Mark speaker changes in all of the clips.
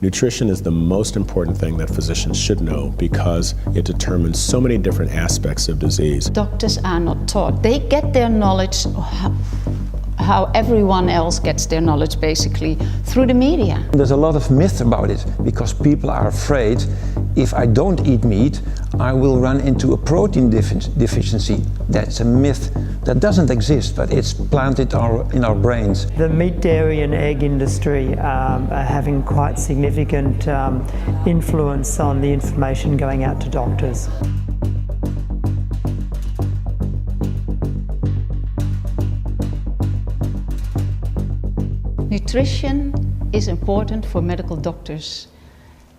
Speaker 1: Nutrition is the most important thing that physicians should know because it determines so many different aspects of disease.
Speaker 2: Doctors are not taught. They get their knowledge how everyone else gets their knowledge, basically, through the media.
Speaker 3: There's a lot of myth about it because people are afraid if I don't eat meat, I will run into a protein deficiency. That's a myth that doesn't exist, but it's planted in our brains.
Speaker 4: The meat, dairy and egg industry are having quite significant influence on the information going out to doctors.
Speaker 2: Nutrition is important for medical doctors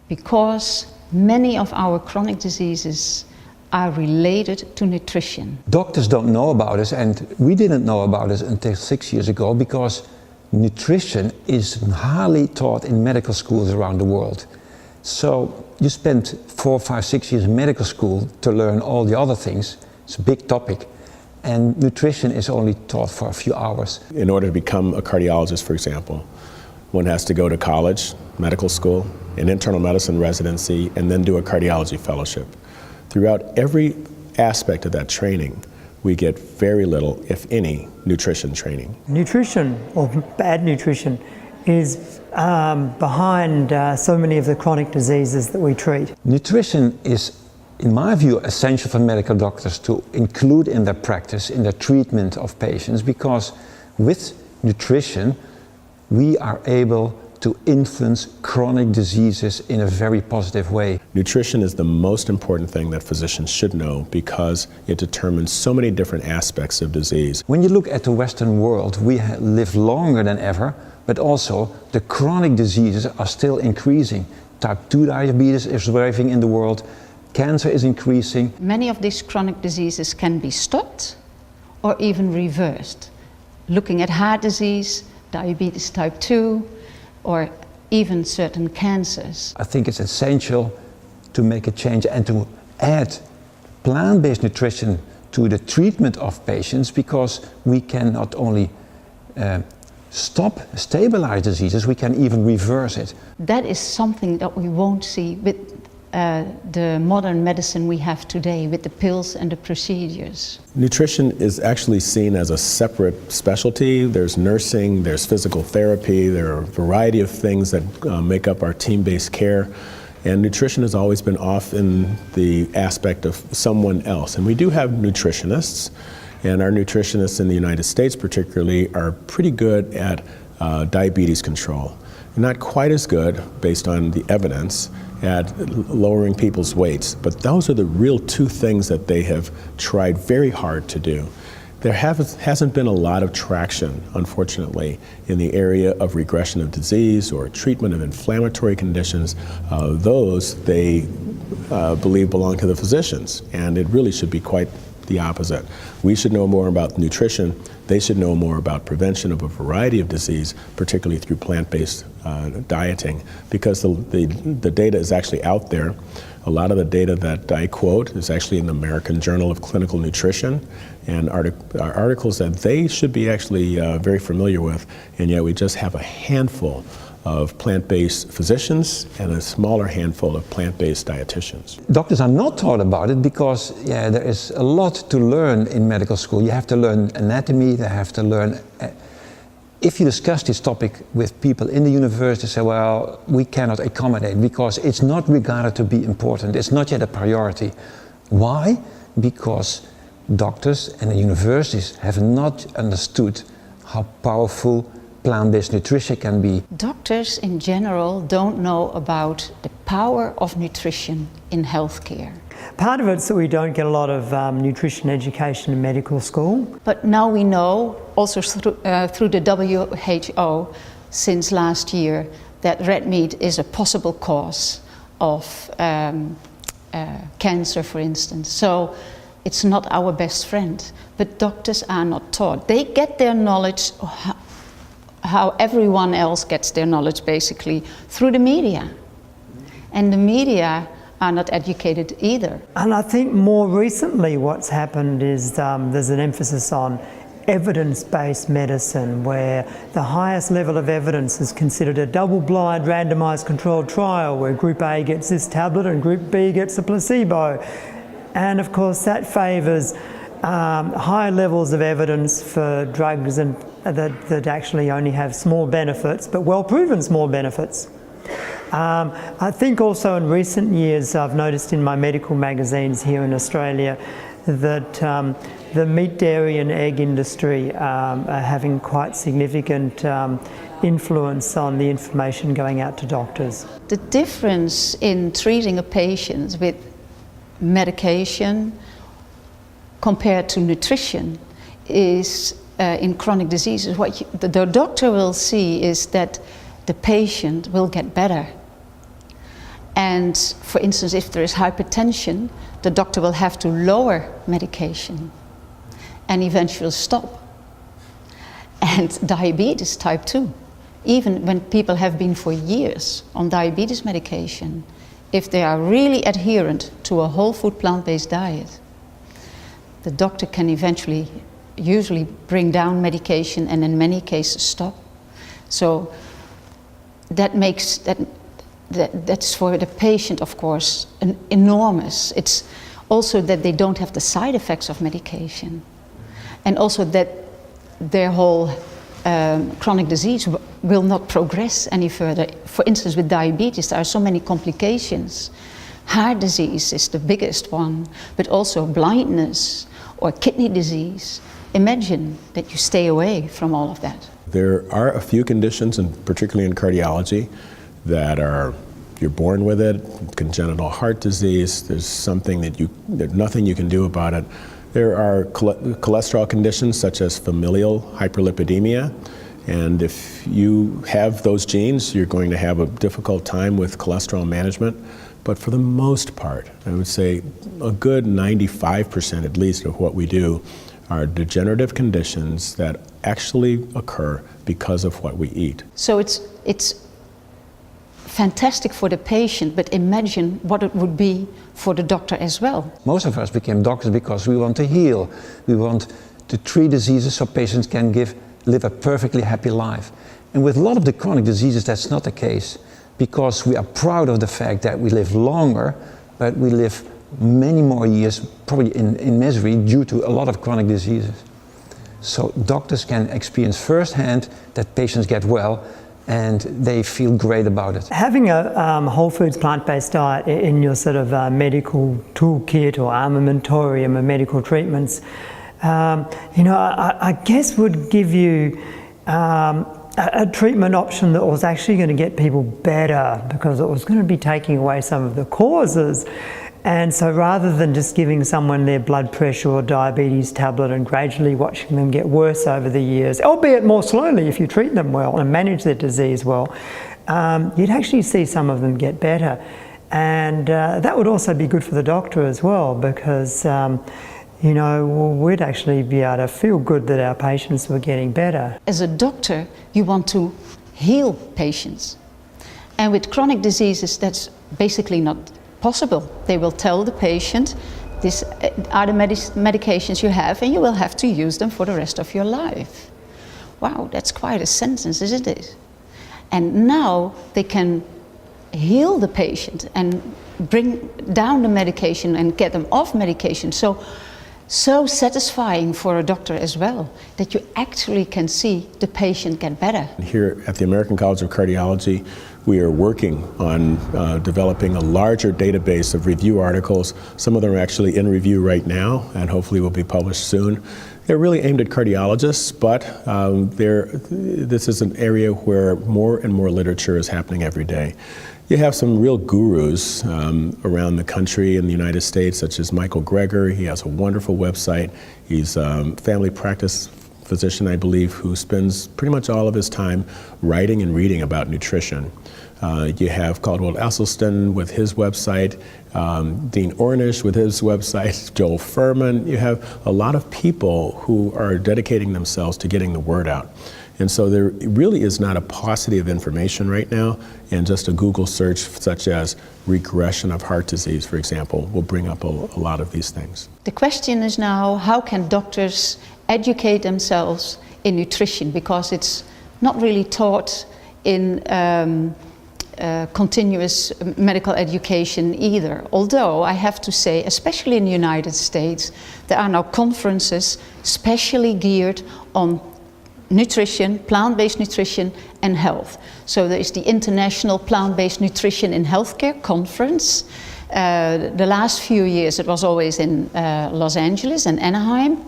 Speaker 2: because many of our chronic diseases are related to nutrition.
Speaker 3: Doctors don't know about this, and we didn't know about this until 6 years ago because nutrition is hardly taught in medical schools around the world. So you spend 4, 5, 6 years in medical school to learn all the other things. It's a big topic. And nutrition is only taught for a few hours.
Speaker 1: In order to become a cardiologist, for example, one has to go to college, medical school, an internal medicine residency, and then do a cardiology fellowship. Throughout every aspect of that training, we get very little, if any, nutrition training.
Speaker 4: Nutrition, or bad nutrition, is behind so many of the chronic diseases that we treat.
Speaker 3: Nutrition is, in my view, essential for medical doctors to include in their practice, in their treatment of patients, because with nutrition, we are able to influence chronic diseases in a very positive way.
Speaker 1: Nutrition is the most important thing that physicians should know because it determines so many different aspects of disease.
Speaker 3: When you look at the Western world, we live longer than ever, but also the chronic diseases are still increasing. Type 2 diabetes is thriving in the world. Cancer is increasing.
Speaker 2: Many of these chronic diseases can be stopped or even reversed. Looking at heart disease, diabetes type 2, or even certain cancers.
Speaker 3: I think it's essential to make a change and to add plant-based nutrition to the treatment of patients, because we can not only stabilize diseases, we can even reverse it.
Speaker 2: That is something that we won't see with the modern medicine we have today, with the pills and the procedures.
Speaker 1: Nutrition is actually seen as a separate specialty. There's nursing, there's physical therapy, there are a variety of things that make up our team-based care. And nutrition has always been off in the aspect of someone else. And we do have nutritionists, and our nutritionists in the United States particularly are pretty good at diabetes control. Not quite as good, based on the evidence, at lowering people's weights. But those are the real two things that they have tried very hard to do. There hasn't been a lot of traction, unfortunately, in the area of regression of disease or treatment of inflammatory conditions. Those, they believe, belong to the physicians, and it really should be quite the opposite. We should know more about nutrition. They should know more about prevention of a variety of disease, particularly through plant-based dieting, because the data is actually out there. A lot of the data that I quote is actually in the American Journal of Clinical Nutrition, and articles that they should be actually very familiar with, and yet we just have a handful of plant-based physicians and a smaller handful of plant-based dietitians.
Speaker 3: Doctors are not taught about it because there is a lot to learn in medical school. You have to learn anatomy, they have to learn... If you discuss this topic with people in the university, they say, well, we cannot accommodate because it's not regarded to be important. It's not yet a priority. Why? Because doctors and the universities have not understood how powerful plant-based nutrition can be.
Speaker 2: Doctors in general don't know about the power of nutrition in healthcare.
Speaker 4: Part of it's that we don't get a lot of nutrition education in medical school.
Speaker 2: But now we know, also through the WHO since last year, that red meat is a possible cause of cancer, for instance. So it's not our best friend, but doctors are not taught. They get their knowledge how everyone else gets their knowledge, basically, through the media. And the media are not educated either.
Speaker 4: And I think more recently what's happened is there's an emphasis on evidence-based medicine, where the highest level of evidence is considered a double-blind randomised controlled trial where Group A gets this tablet and Group B gets a placebo. And of course that favours high levels of evidence for drugs and that actually only have small benefits, but well-proven small benefits. I think also in recent years I've noticed in my medical magazines here in Australia that the meat, dairy and egg industry are having quite significant influence on the information going out to doctors.
Speaker 2: The difference in treating a patient with medication compared to nutrition is in chronic diseases. What the doctor will see is that the patient will get better. And for instance, if there is hypertension, the doctor will have to lower medication and eventually stop. And diabetes type 2, even when people have been for years on diabetes medication, if they are really adherent to a whole food plant-based diet, the doctor can eventually usually bring down medication and in many cases stop. So that makes that's for the patient, of course, an enormous. It's also that they don't have the side effects of medication, and also that their whole chronic disease will not progress any further. For instance, with diabetes, there are so many complications. Heart disease is the biggest one, but also blindness or kidney disease. Imagine that you stay away from all of that.
Speaker 1: There are a few conditions, and particularly in cardiology, that you're born with it. Congenital heart disease, there's nothing you can do about it. There are cholesterol conditions such as familial hyperlipidemia, and if you have those genes, you're going to have a difficult time with cholesterol management. But for the most part, I would say a good 95% at least of what we do are degenerative conditions that actually occur because of what we eat.
Speaker 2: So it's fantastic for the patient, but imagine what it would be for the doctor as well.
Speaker 3: Most of us became doctors because we want to heal. We want to treat diseases so patients can live a perfectly happy life. And with a lot of the chronic diseases, that's not the case, because we are proud of the fact that we live longer, but we live many more years probably in misery due to a lot of chronic diseases. So doctors can experience firsthand that patients get well and they feel great about it. Having
Speaker 4: a whole foods plant-based diet in your sort of medical toolkit or armamentarium of medical treatments, I guess would give you a treatment option that was actually going to get people better, because it was going to be taking away some of the causes. And so rather than just giving someone their blood pressure or diabetes tablet and gradually watching them get worse over the years, albeit more slowly if you treat them well and manage their disease well, you'd actually see some of them get better. And that would also be good for the doctor as well, because we'd actually be able to feel good that our patients were getting better.
Speaker 2: As a doctor, you want to heal patients. And with chronic diseases, that's basically not possible. They will tell the patient, these are the medications you have and you will have to use them for the rest of your life. Wow, that's quite a sentence, isn't it? And now they can heal the patient and bring down the medication and get them off medication. So satisfying for a doctor as well, that you actually can see the patient get better.
Speaker 1: Here at the American College of Cardiology, we are working on developing a larger database of review articles. Some of them are actually in review right now and hopefully will be published soon. They're really aimed at cardiologists, but this is an area where more and more literature is happening every day. You have some real gurus around the country in the United States, such as Michael Greger. He has a wonderful website. He's a family practice physician, I believe, who spends pretty much all of his time writing and reading about nutrition. You have Caldwell Esselstyn with his website, Dean Ornish with his website, Joel Furman. You have a lot of people who are dedicating themselves to getting the word out. And so there really is not a paucity of information right now, and just a Google search such as regression of heart disease, for example, will bring up a lot of these things.
Speaker 2: The question is now, how can doctors educate themselves in nutrition, because it's not really taught in continuous medical education either. Although I have to say, especially in the United States, there are now conferences specially geared on nutrition, plant-based nutrition and health. So there is the International Plant-Based Nutrition in Healthcare Conference. The last few years it was always in Los Angeles and Anaheim.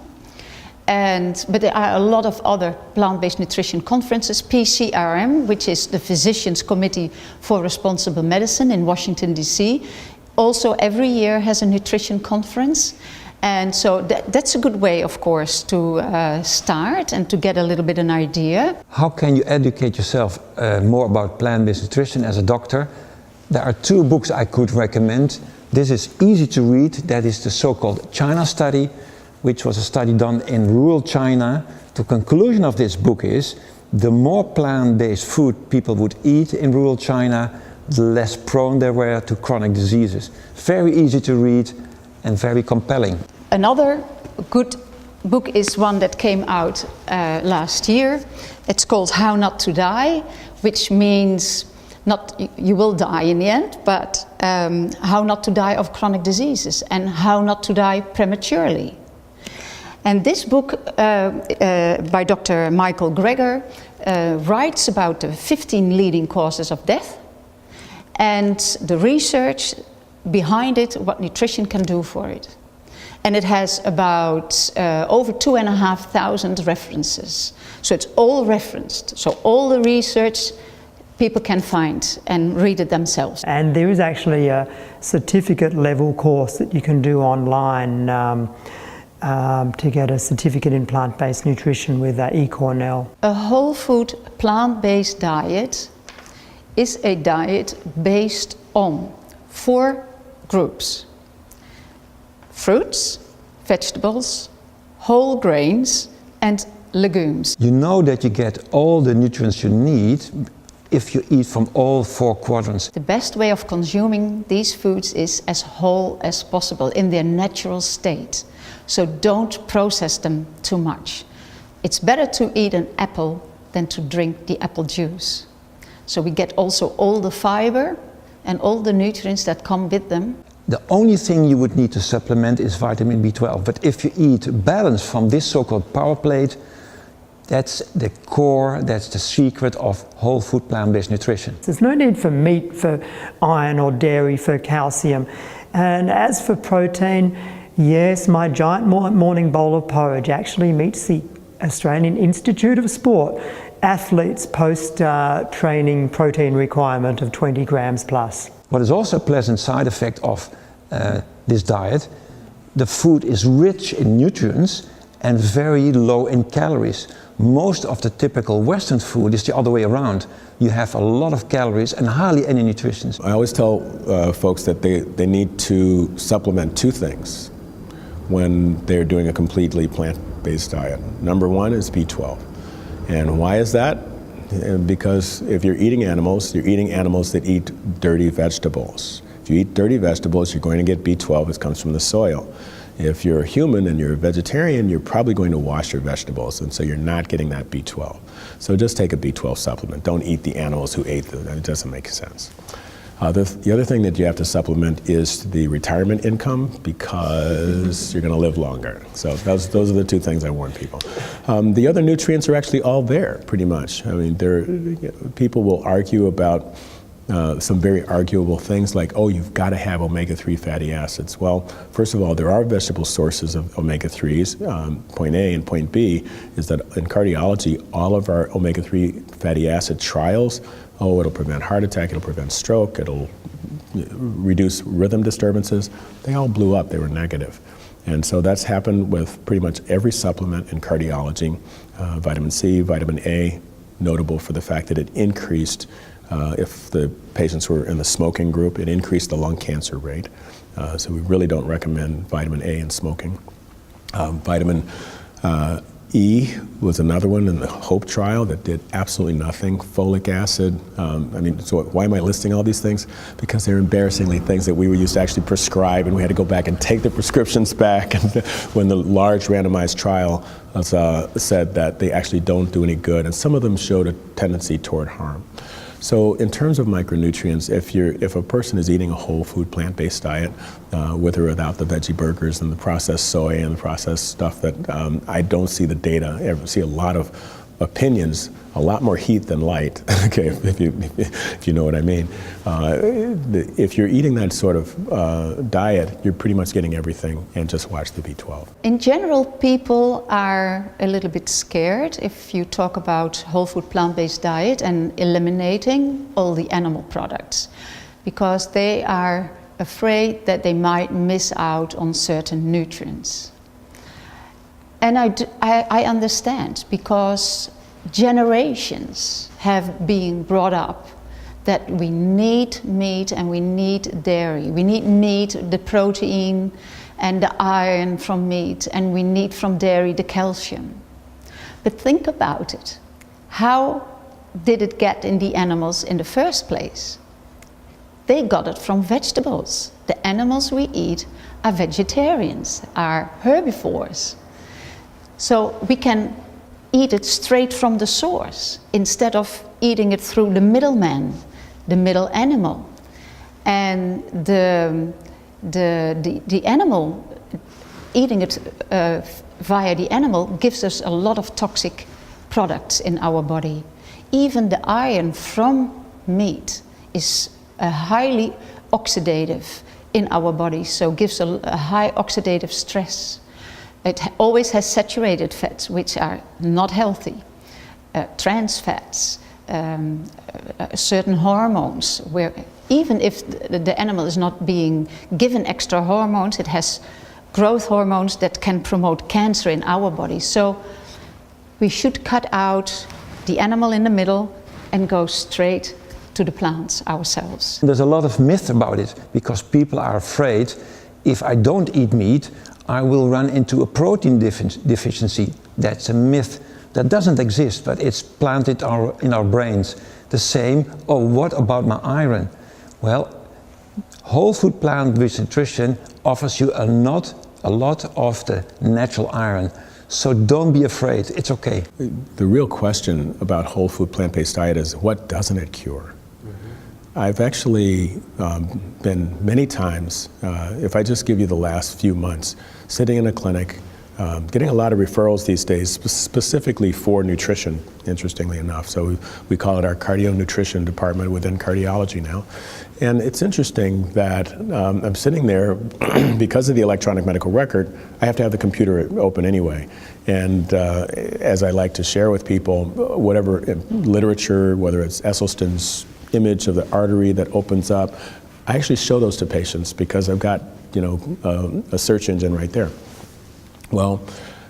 Speaker 2: But there are a lot of other plant-based nutrition conferences. PCRM, which is the Physicians Committee for Responsible Medicine in Washington, D.C., also every year has a nutrition conference. And so that's a good way, of course, to start and to get a little bit an idea.
Speaker 3: How can you educate yourself more about plant-based nutrition as a doctor? There are two books I could recommend. This is easy to read. That is the so-called China study, which was a study done in rural China. The conclusion of this book is the more plant-based food people would eat in rural China, the less prone they were to chronic diseases. Very easy to read and very compelling.
Speaker 2: Another good book is one that came out last year. It's called How Not to Die, which means not you will die in the end, but how not to die of chronic diseases and how not to die prematurely. And this book by Dr. Michael Greger writes about the 15 leading causes of death and the research behind it, what nutrition can do for it. And it has about over 2,500 references. So it's all referenced. So all the research people can find and read it themselves.
Speaker 4: And there is actually a certificate level course that you can do online to get a certificate in plant-based nutrition with eCornell.
Speaker 2: A whole food plant-based diet is a diet based on 4 groups: fruits, vegetables, whole grains and legumes.
Speaker 3: You know that you get all the nutrients you need if you eat from all 4 quadrants.
Speaker 2: The best way of consuming these foods is as whole as possible in their natural state. So don't process them too much. It's better to eat an apple than to drink the apple juice. So we get also all the fiber and all the nutrients that come with them.
Speaker 3: The only thing you would need to supplement is vitamin B12. But if you eat balanced from this so-called power plate, that's the core, that's the secret of whole food plant-based nutrition.
Speaker 4: There's no need for meat for iron or dairy for calcium. And as for protein, yes, my giant morning bowl of porridge actually meets the Australian Institute of Sport athletes post-training protein requirement of 20 grams plus.
Speaker 3: What is also a pleasant side effect of this diet, the food is rich in nutrients and very low in calories. Most of the typical Western food is the other way around. You have a lot of calories and hardly any nutrition.
Speaker 1: I always tell folks that they need to supplement 2 things when they're doing a completely plant-based diet. Number 1 is B12. And why is that? Because if you're eating animals that eat dirty vegetables. If you eat dirty vegetables, you're going to get B12, it comes from the soil. If you're a human and you're a vegetarian, you're probably going to wash your vegetables, and so you're not getting that B12. So just take a B12 supplement. Don't eat the animals who ate them. It doesn't make sense. The other thing that you have to supplement is the retirement income, because you're going to live longer. So those are the 2 things I warn people. The other nutrients are actually all there, pretty much. I mean, people will argue about some very arguable things like, oh, you've got to have omega-3 fatty acids. Well, first of all, there are vegetable sources of omega-3s. Point A and point B is that in cardiology, all of our omega-3 fatty acid trials, it'll prevent heart attack, it'll prevent stroke, it'll reduce rhythm disturbances. They all blew up, they were negative. And so that's happened with pretty much every supplement in cardiology. Vitamin C, vitamin A, notable for the fact that it increased, if the patients were in the smoking group, it increased the lung cancer rate. So we really don't recommend vitamin A in smoking. Vitamin E was another one in the HOPE trial that did absolutely nothing. Folic acid. So why am I listing all these things? Because they're embarrassingly things that we were used to actually prescribe, and we had to go back and take the prescriptions back. And when the large randomized trial said that they actually don't do any good, and some of them showed a tendency toward harm. So in terms of micronutrients, if a person is eating a whole food plant-based diet, with or without the veggie burgers and the processed soy and the processed stuff that I don't see the data, I see a lot of opinions, a lot more heat than light, okay, if you know what I mean. If you're eating that sort of diet, you're pretty much getting everything, and just watch the B12.
Speaker 2: In general, people are a little bit scared if you talk about whole food plant-based diet and eliminating all the animal products, because they are afraid that they might miss out on certain nutrients. And I understand, because generations have been brought up that we need meat and we need dairy. We need meat, the protein and the iron from meat, and we need from dairy the calcium. But think about it. How did it get in the animals in the first place? They got it from vegetables. The animals we eat are vegetarians, are herbivores. So we can eat it straight from the source instead of eating it through the middleman, the middle animal. And the animal, eating it via the animal gives us a lot of toxic products in our body. Even the iron from meat is highly oxidative in our body, so gives a high oxidative stress. It always has saturated fats, which are not healthy, trans fats, certain hormones, where even if the animal is not being given extra hormones, it has growth hormones that can promote cancer in our body. So we should cut out the animal in the middle and go straight to the plants ourselves.
Speaker 3: There's a lot of myth about it, because people are afraid, if I don't eat meat, I will run into a protein deficiency. That's a myth. That doesn't exist, but it's planted in our brains. The same, oh, what about my iron? Well, whole food plant-based nutrition offers you a lot of the natural iron. So don't be afraid, it's okay.
Speaker 1: The real question about whole food plant-based diet is, what doesn't it cure? I've actually been many times, if I just give you the last few months, sitting in a clinic, getting a lot of referrals these days, specifically for nutrition, interestingly enough. So we call it our cardio nutrition department within cardiology now. And it's interesting that I'm sitting there, because of the electronic medical record, I have to have the computer open anyway. And as I like to share with people, whatever literature, whether it's Esselstyn's image of the artery that opens up, I actually show those to patients because I've got, a search engine right there. Well,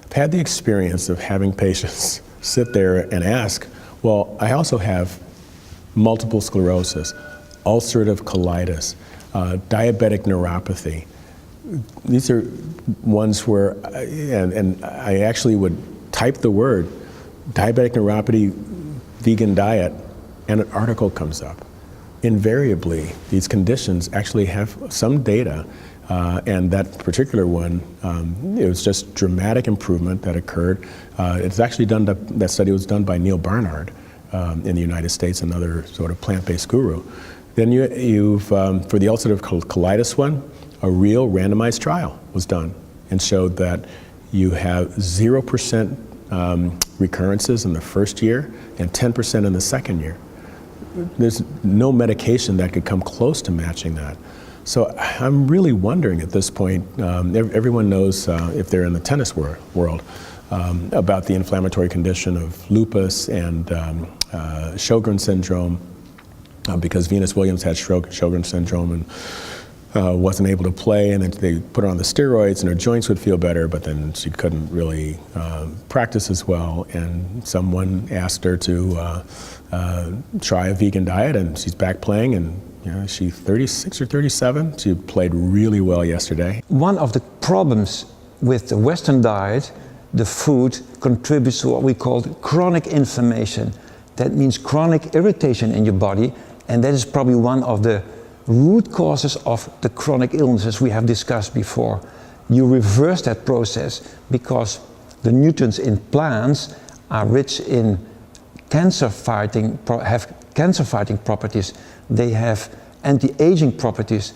Speaker 1: I've had the experience of having patients sit there and ask, well, I also have multiple sclerosis, ulcerative colitis, diabetic neuropathy. These are ones where, and I actually would type the word diabetic neuropathy vegan diet, and an article comes up. Invariably, these conditions actually have some data, and that particular one, it was just dramatic improvement that occurred. It's actually done, that study was done by Neil Barnard in the United States, another sort of plant-based guru. Then you've, for the ulcerative colitis one, a real randomized trial was done and showed that you have 0% recurrences in the first year and 10% in the second year. There's no medication that could come close to matching that. So I'm really wondering at this point, everyone knows, if they're in the tennis world, about the inflammatory condition of lupus and Sjogren's syndrome, because Venus Williams had Sjogren's syndrome and wasn't able to play, and then they put her on the steroids and her joints would feel better, but then she couldn't really practice as well, and someone asked her to try a vegan diet, and she's back playing, and she's 36 or 37. She played really well yesterday.
Speaker 3: One of the problems with the Western diet the food contributes to what we call chronic inflammation. That means chronic irritation in your body, and that is probably one of the root causes of the chronic illnesses we have discussed before. You reverse that process because the nutrients in plants are rich in cancer-fighting properties. They have anti-aging properties,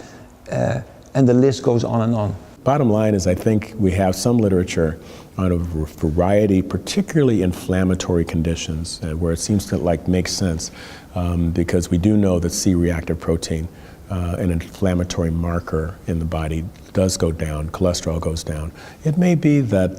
Speaker 3: and the list goes on and on.
Speaker 1: Bottom line is, I think we have some literature on a variety, particularly inflammatory conditions, where it seems to make sense, because we do know that C-reactive protein, an inflammatory marker in the body, does go down, cholesterol goes down. It may be that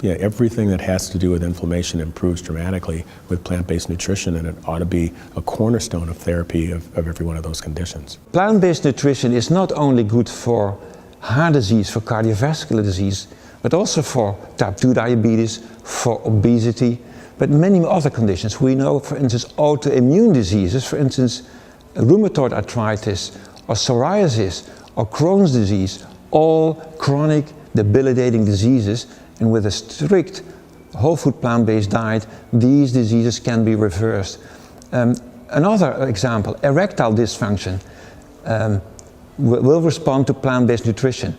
Speaker 1: everything that has to do with inflammation improves dramatically with plant-based nutrition, and it ought to be a cornerstone of therapy of every one of those conditions.
Speaker 3: Plant-based nutrition is not only good for heart disease, for cardiovascular disease, but also for type 2 diabetes, for obesity, but many other conditions. We know, for instance, autoimmune diseases, for instance, rheumatoid arthritis, or psoriasis, or Crohn's disease, all chronic debilitating diseases, and with a strict whole food plant-based diet, these diseases can be reversed. Another example, erectile dysfunction will respond to plant-based nutrition.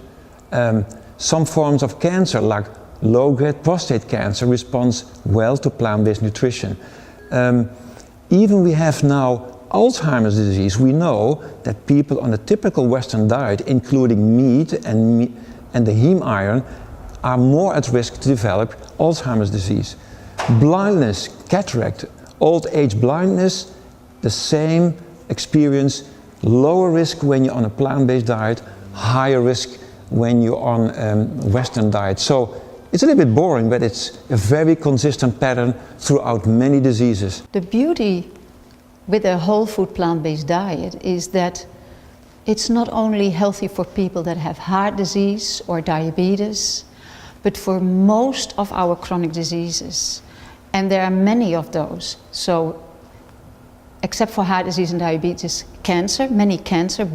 Speaker 3: Some forms of cancer, like low-grade prostate cancer, responds well to plant-based nutrition. Even we have now Alzheimer's disease. We know that people on a typical Western diet, including meat and the heme iron, are more at risk to develop Alzheimer's disease. Blindness, cataract, old age blindness, the same experience, lower risk when you're on a plant-based diet, higher risk when you're on Western diet. So it's a little bit boring, but it's a very consistent pattern throughout many diseases.
Speaker 2: The beauty with a whole food plant-based diet is that it's not only healthy for people that have heart disease or diabetes, but for most of our chronic diseases. And there are many of those. So, except for heart disease and diabetes, many cancer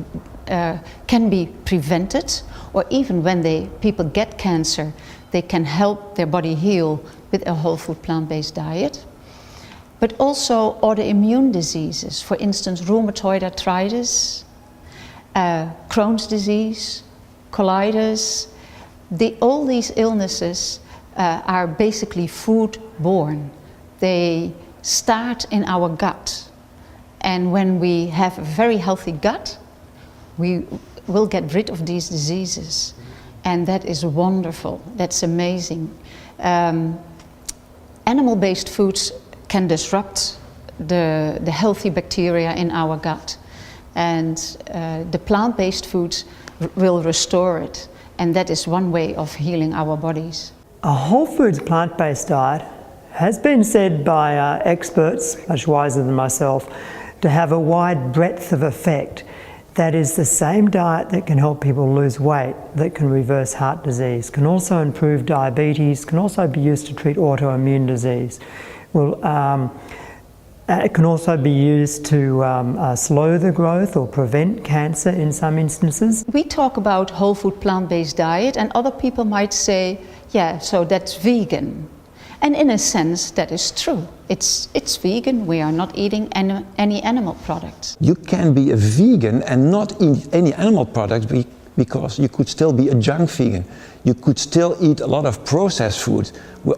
Speaker 2: can be prevented, or even when people get cancer, they can help their body heal with a whole food plant-based diet. But also autoimmune diseases, for instance, rheumatoid arthritis, Crohn's disease, colitis. All these illnesses are basically food-borne. They start in our gut. And when we have a very healthy gut, we will get rid of these diseases. And that is wonderful. That's amazing. Animal-based foods can disrupt the healthy bacteria in our gut. And the plant-based foods will restore it. And that is one way of healing our bodies.
Speaker 4: A whole foods plant-based diet has been said by experts, much wiser than myself, to have a wide breadth of effect. That is the same diet that can help people lose weight, that can reverse heart disease, can also improve diabetes, can also be used to treat autoimmune disease. It can also be used to slow the growth or prevent cancer in some instances.
Speaker 2: We talk about whole food plant-based diet, and other people might say, yeah, so that's vegan. And in a sense, that is true. It's vegan. We are not eating any animal products.
Speaker 3: You can be a vegan and not eat any animal products because you could still be a junk vegan. You could still eat a lot of processed food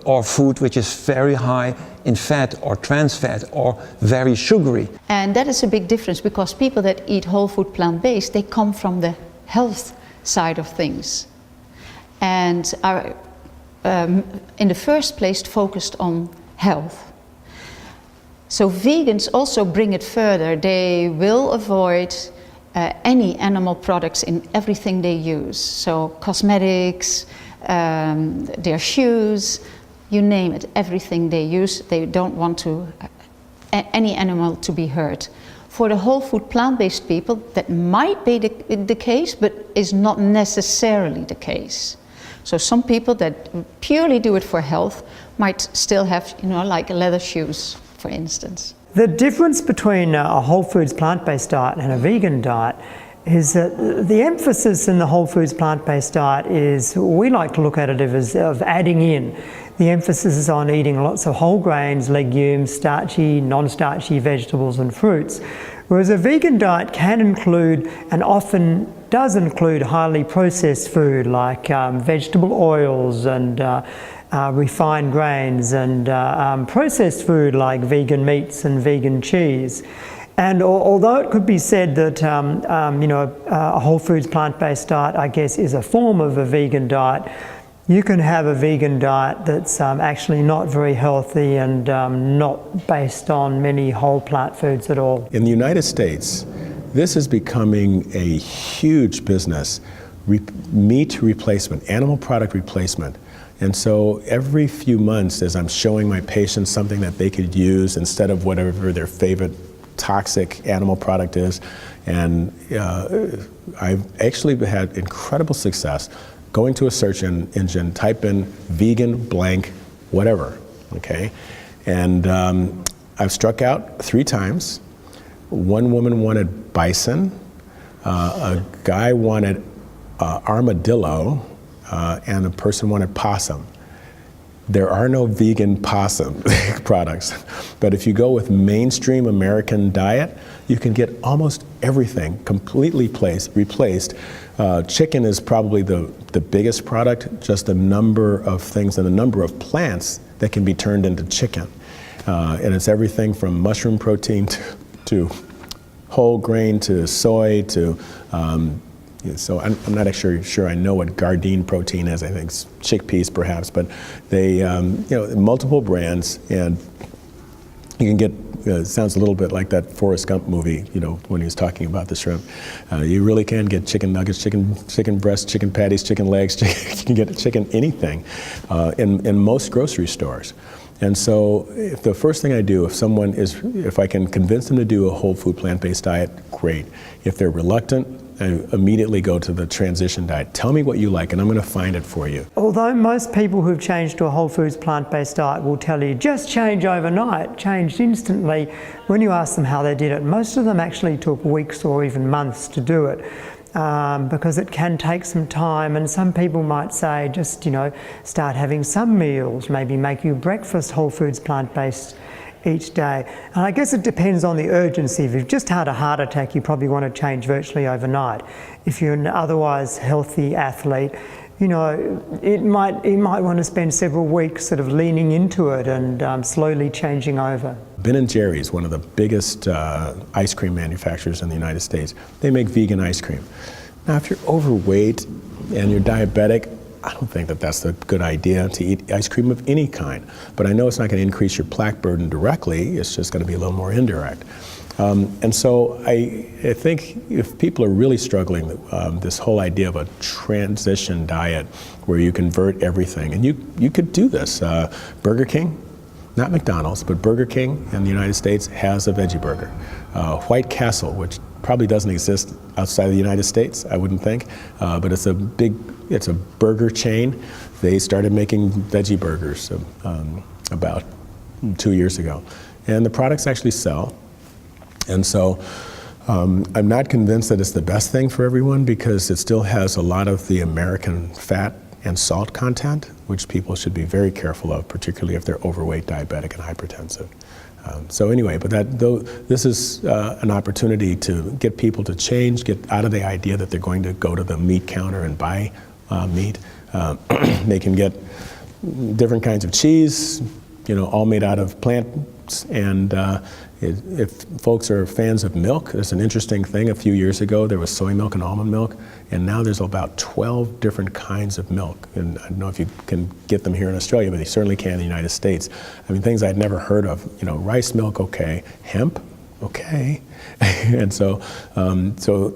Speaker 3: or food which is very high in fat or trans fat or very sugary.
Speaker 2: And that is a big difference, because people that eat whole food plant-based, they come from the health side of things. And are in the first place focused on health. So vegans also bring it further. They will avoid any animal products in everything they use. So cosmetics, their shoes, you name it, everything they use, they don't want any animal to be hurt. For the whole food plant-based people, that might be the case, but is not necessarily the case. So some people that purely do it for health might still have, like leather shoes, for instance.
Speaker 4: The difference between a whole foods plant-based diet and a vegan diet is that the emphasis in the whole foods plant-based diet is, we like to look at it as of adding in. The emphasis is on eating lots of whole grains, legumes, starchy, non-starchy vegetables and fruits. Whereas a vegan diet can include, and often does include, highly processed food like vegetable oils and refined grains and processed food like vegan meats and vegan cheese. And although it could be said that a whole foods plant-based diet, I guess, is a form of a vegan diet, you can have a vegan diet that's actually not very healthy and not based on many whole plant foods at all.
Speaker 1: In the United States, this is becoming a huge business, meat replacement, animal product replacement. And so every few months, as I'm showing my patients something that they could use instead of whatever their favorite toxic animal product is, and I've actually had incredible success going to a search engine, type in vegan blank whatever, okay? And I've struck out 3 times. One woman wanted bison, a guy wanted armadillo, and a person wanted possum. There are no vegan possum products, but if you go with mainstream American diet, you can get almost everything completely replaced. Chicken is probably the biggest product, just the number of things and the number of plants that can be turned into chicken. And it's everything from mushroom protein to whole grain to soy to so I'm not actually sure I know what Gardein protein is. I think it's chickpeas perhaps, but they, multiple brands, and you can get, it sounds a little bit like that Forrest Gump movie, when he was talking about the shrimp. You really can get chicken nuggets, chicken breasts, chicken patties, chicken legs, you can get chicken anything in most grocery stores. And so the first thing I do, if I can convince them to do a whole food plant-based diet, great. If they're reluctant, I immediately go to the transition diet. Tell me what you like and I'm going to find it for you.
Speaker 4: Although most people who've changed to a whole foods plant-based diet will tell you just change overnight, changed instantly, when you ask them how they did it, most of them actually took weeks or even months to do it. Because it can take some time, and some people might say just start having some meals, maybe make you breakfast whole foods plant-based each day. And I guess it depends on the urgency. If you've just had a heart attack, you probably want to change virtually overnight. If you're an otherwise healthy athlete, you might want to spend several weeks sort of leaning into it and slowly changing over.
Speaker 1: Ben & Jerry's, one of the biggest ice cream manufacturers in the United States, they make vegan ice cream. Now, if you're overweight and you're diabetic, I don't think that that's a good idea to eat ice cream of any kind. But I know it's not going to increase your plaque burden directly, it's just going to be a little more indirect. And so I think if people are really struggling, this whole idea of a transition diet where you convert everything, and you could do this. Burger King, not McDonald's, but Burger King in the United States has a veggie burger. White Castle, which probably doesn't exist outside of the United States, I wouldn't think, but it's a burger chain. They started making veggie burgers about 2 years ago. And the products actually sell. And so I'm not convinced that it's the best thing for everyone because it still has a lot of the American fat and salt content, which people should be very careful of, particularly if they're overweight, diabetic, and hypertensive. So anyway, but this is an opportunity to get people to change, get out of the idea that they're going to go to the meat counter and buy meat. They can get different kinds of cheese, all made out of plants. And if folks are fans of milk, there's an interesting thing. A few years ago, there was soy milk and almond milk, and now there's about 12 different kinds of milk. And I don't know if you can get them here in Australia, but you certainly can in the United States. I mean, things I'd never heard of. Rice milk, okay. Hemp, okay. And so,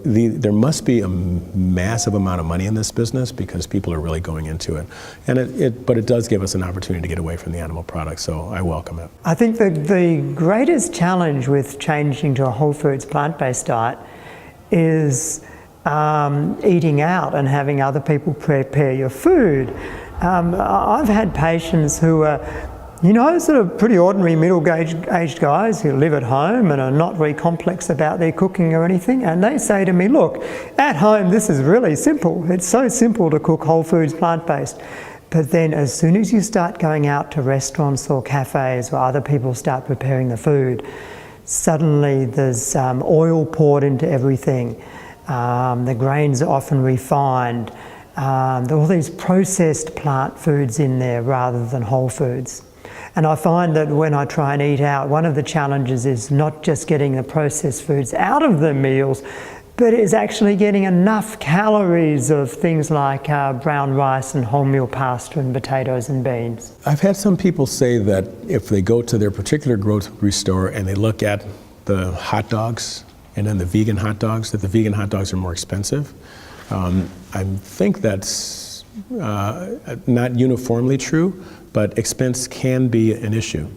Speaker 1: there must be a massive amount of money in this business because people are really going into it. And but it does give us an opportunity to get away from the animal products, so I welcome it.
Speaker 4: I think the greatest challenge with changing to a whole foods plant-based diet is eating out and having other people prepare your food. I've had patients who are You know, sort of pretty ordinary middle-aged guys who live at home and are not very complex about their cooking or anything, and they say to me, look, at home this is really simple. It's so simple to cook whole foods, plant-based. But then as soon as you start going out to restaurants or cafes where other people start preparing the food, suddenly there's oil poured into everything. The grains are often refined. There are all these processed plant foods in there rather than whole foods. And I find that when I try and eat out, one of the challenges is not just getting the processed foods out of the meals, but it's actually getting enough calories of things like brown rice and wholemeal pasta and potatoes and beans.
Speaker 1: I've had some people say that if they go to their particular grocery store and they look at the hot dogs and then the vegan hot dogs, that the vegan hot dogs are more expensive. I think that's not uniformly true, but expense can be an issue.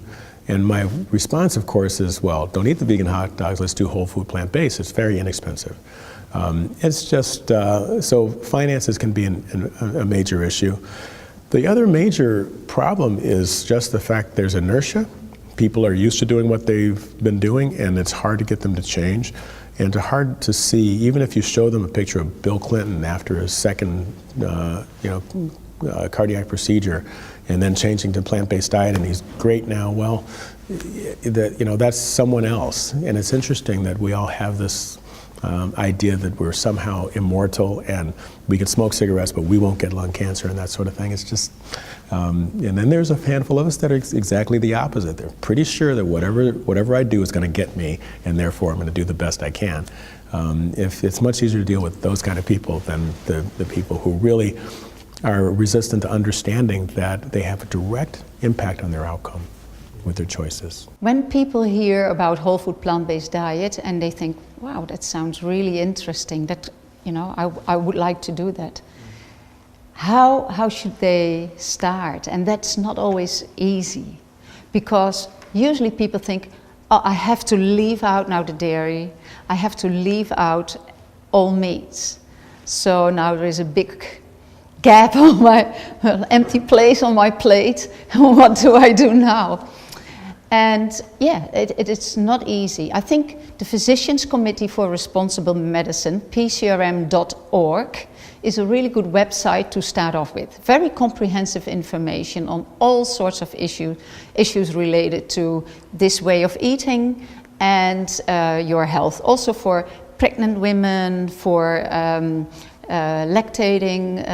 Speaker 1: And my response, of course, is, well, don't eat the vegan hot dogs, let's do whole food plant-based. It's very inexpensive. It's just, so finances can be a major issue. The other major problem is just the fact there's inertia. People are used to doing what they've been doing, and it's hard to get them to change. And it's hard to see, even if you show them a picture of Bill Clinton after his second cardiac procedure, and then changing to plant-based diet, and he's great now. Well, that's someone else. And it's interesting that we all have this idea that we're somehow immortal and we can smoke cigarettes, but we won't get lung cancer and that sort of thing. It's just, and then there's a handful of us that are exactly the opposite. They're pretty sure that whatever I do is going to get me, and therefore I'm going to do the best I can. If it's much easier to deal with those kind of people than the people who really are resistant to understanding that they have a direct impact on their outcome with their choices.
Speaker 2: When people hear about whole food plant-based diet and they think, wow, that sounds really interesting, that, I would like to do that. How should they start? And that's not always easy, because usually people think, oh, I have to leave out now the dairy, I have to leave out all meats. So now there is a big gap on my empty place on my plate. What do I do now? And yeah, it's not easy. I think the Physicians Committee for Responsible Medicine, pcrm.org, is a really good website to start off with. Very comprehensive information on all sorts of issues related to this way of eating and your health. Also for pregnant women, for lactating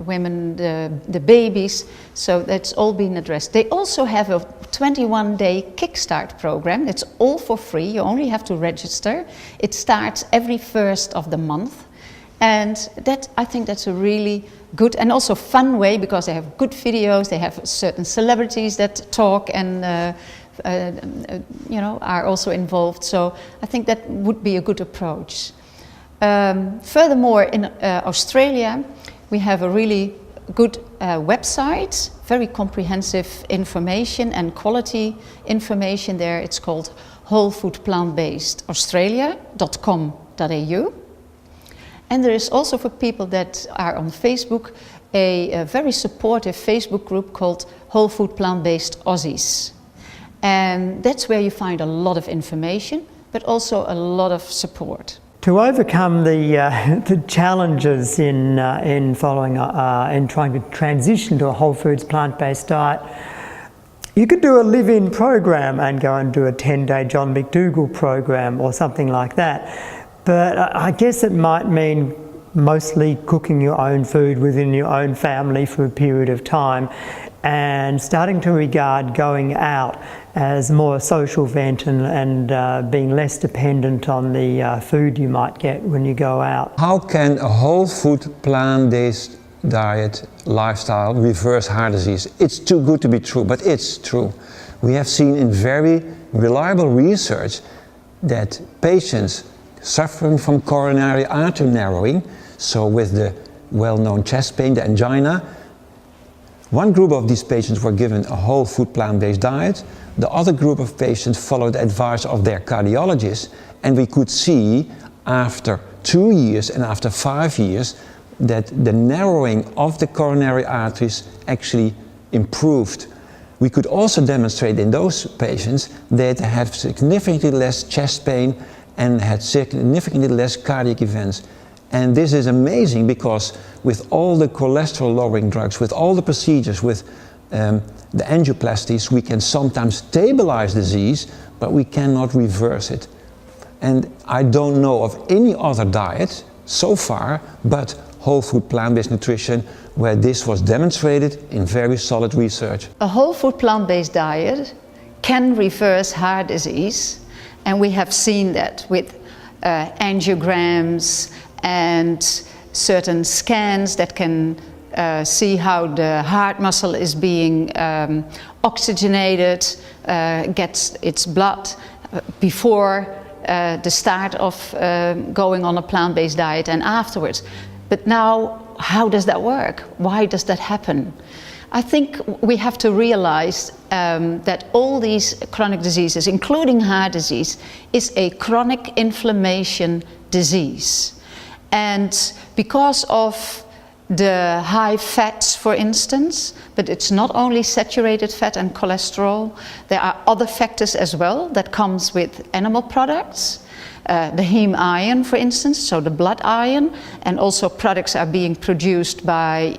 Speaker 2: women, the babies, so that's all been addressed. They also have a 21-day Kickstart program. It's all for free, you only have to register. It starts every first of the month, and I think that's a really good and also fun way, because they have good videos, they have certain celebrities that talk and are also involved, so I think that would be a good approach. Furthermore, in Australia, we have a really good website, very comprehensive information and quality information there. It's called wholefoodplantbasedaustralia.com.au. And there is also, for people that are on Facebook, a very supportive Facebook group called Whole Food Plant-Based Aussies. And that's where you find a lot of information, but also a lot of support.
Speaker 4: To overcome the challenges in following in trying to transition to a whole foods plant-based diet, you could do a live-in program and go and do a 10-day John McDougall program or something like that. But I guess it might mean mostly cooking your own food within your own family for a period of time, and starting to regard going out as more a social event and being less dependent on the food you might get when you go out.
Speaker 3: How can a whole food plant-based diet lifestyle reverse heart disease? It's too good to be true, but it's true. We have seen in very reliable research that patients suffering from coronary artery narrowing, so with the well-known chest pain, the angina, one group of these patients were given a whole food plant-based diet. The other group of patients followed the advice of their cardiologist, and we could see after 2 years and after 5 years that the narrowing of the coronary arteries actually improved. we could also demonstrate in those patients that they had significantly less chest pain and had significantly less cardiac events. And this is amazing because with all the cholesterol lowering drugs, with all the procedures, with the angioplasties, we can sometimes stabilize disease, but we cannot reverse it. And I don't know of any other diet so far but whole food plant-based nutrition where this was demonstrated in very solid research.
Speaker 2: A whole food plant-based diet can reverse heart disease, and we have seen that with angiograms and certain scans that can see how the heart muscle is being oxygenated, gets its blood before the start of going on a plant-based diet and afterwards. But now, how does that work? Why does that happen? I think we have to realize that all these chronic diseases, including heart disease, is a chronic inflammation disease. And because of the high fats, for instance, but it's not only saturated fat and cholesterol, there are other factors as well that comes with animal products. The heme iron, for instance, so the blood iron, and also products are being produced by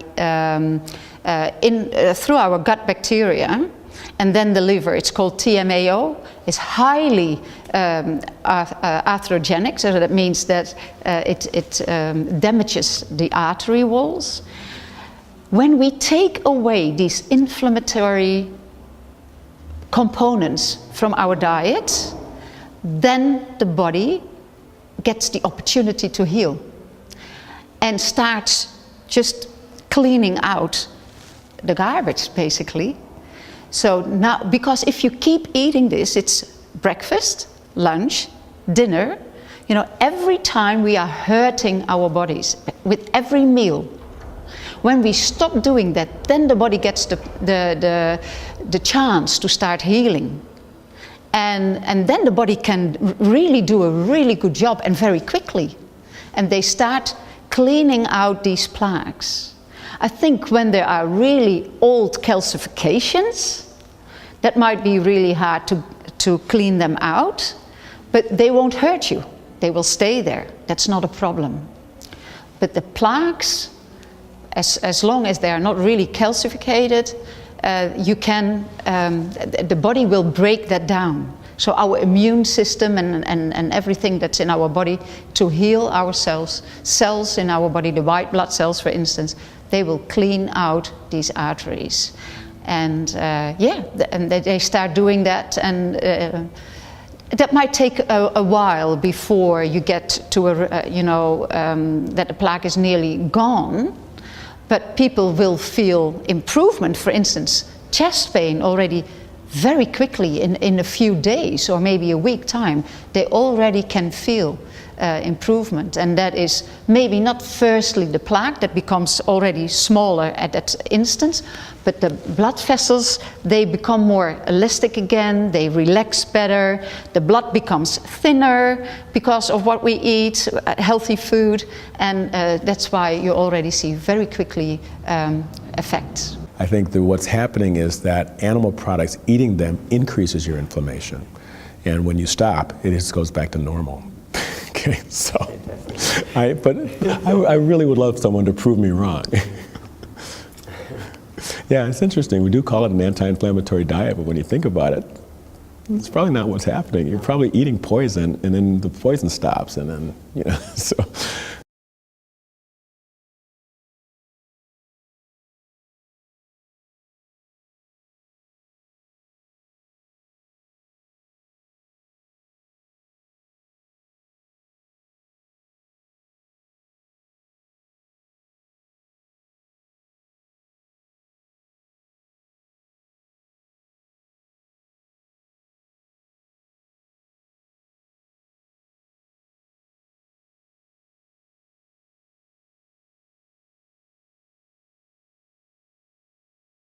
Speaker 2: through our gut bacteria, and then the liver. It's called TMAO. It's highly atherogenic, so that means that it damages the artery walls. When we take away these inflammatory components from our diet, then the body gets the opportunity to heal and starts just cleaning out the garbage, basically. So now, because if you keep eating this, it's breakfast, lunch, dinner, you know, every time we are hurting our bodies with every meal. When we stop doing that, then the body gets the chance to start healing. And then the body can really do a really good job, and very quickly. And they start cleaning out these plaques. I think when there are really old calcifications, that might be really hard to clean them out, but they won't hurt you. They will stay there. That's not a problem. But the plaques, as long as they are not really calcified, the body will break that down. So our immune system and everything that's in our body to heal ourselves, cells in our body, the white blood cells, for instance, they will clean out these arteries. And and they start doing that, and that might take a while before you get to that the plaque is nearly gone. But people will feel improvement. For instance, chest pain already very quickly in a few days or maybe a week time, they already can feel improvement. And that is maybe not firstly the plaque that becomes already smaller at that instance, but the blood vessels, they become more elastic again, they relax better, the blood becomes thinner because of what we eat, healthy food, and that's why you already see very quickly effects.
Speaker 1: I think that what's happening is that animal products, eating them increases your inflammation. And when you stop, it just goes back to normal. Okay, so, I really would love someone to prove me wrong. Yeah, it's interesting. We do call it an anti-inflammatory diet, but when you think about it, it's probably not what's happening. You're probably eating poison, and then the poison stops, and then, so